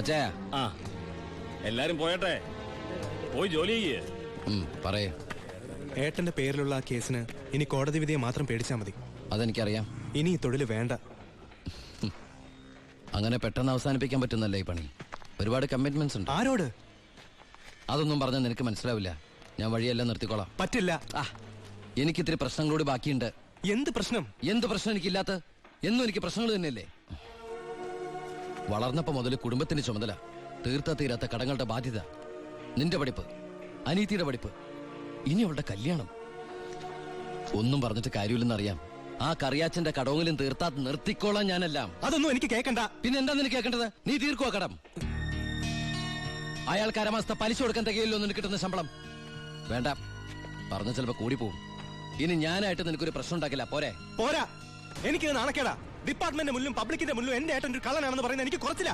അച്ഛാ ആ എല്ലാരും പോയട്ടെ, പോയി ജോലി ചെയ്യേ. പറയേ. ഏട്ടന്റെ പേരിലുള്ള ആ കേസിന് ഇനി കോടതി വിധിയെ മാത്രം പേടിച്ചാൽ മതി. അതെനിക്കറിയാം. ഇനി ഈ തൊഴിൽ വേണ്ട. അങ്ങനെ പെട്ടെന്ന് അവസാനിപ്പിക്കാൻ പറ്റുന്നല്ലേ ഈ പണി? ഒരുപാട് കമ്മിറ്റ്മെന്റ്സ് ഉണ്ട്. ആരോട്? അതൊന്നും പറഞ്ഞാൽ നിനക്ക് മനസ്സിലാവില്ല. ഞാൻ വഴിയെല്ലാം നിർത്തിക്കോളാം. പറ്റില്ല. എനിക്കിത്തിരി പ്രശ്നങ്ങളോട് ബാക്കിയുണ്ട്. എന്ത് പ്രശ്നം? എന്ത് പ്രശ്നം എനിക്കില്ലാത്ത? എന്നും എനിക്ക് പ്രശ്നങ്ങൾ തന്നെയല്ലേ. വളർന്നപ്പോ മുതൽ കുടുംബത്തിന്റെ ചുമതല, തീർത്താ തീരാത്ത കടങ്ങളുടെ ബാധ്യത, നിന്റെ പഠിപ്പ്, അനീതിയുടെ പഠിപ്പ്, ഇനി അവളുടെ കല്യാണം. ഒന്നും പറഞ്ഞിട്ട് കാര്യമില്ലെന്നറിയാം. ആ കറിയാച്ചന്റെ കടവങ്ങളും തീർത്താ നിർത്തിക്കോളാം ഞാനെല്ലാം. അതൊന്നും എനിക്ക് കേൾക്കണ്ട. പിന്നെ എന്താ നിനക്ക് കേൾക്കേണ്ടത്? നീ തീർക്കുവാ കടം. അയാൾക്ക് അരമാസത്തെ പലിശ കൊടുക്കാൻ തികയല്ലോ നിനക്ക് കിട്ടുന്ന ശമ്പളം. വേണ്ട, പറഞ്ഞ ചിലപ്പോ കൂടിപ്പോവും. ഇനി ഞാനായിട്ട് നിനക്കൊരു പ്രശ്നം ഉണ്ടാക്കില്ല. പോരെ? പോരാ. എനിക്ക് നാണക്കേടാ. ഡിപ്പാർട്ട്മെന്റ് മുന്നിലും പബ്ലിക്കിന്റെ മുന്നിലും എന്റെ ഏട്ടൻ ഒരു കള്ളനാണെന്ന് പറയുന്നത് എനിക്ക് കുറച്ചില്ല.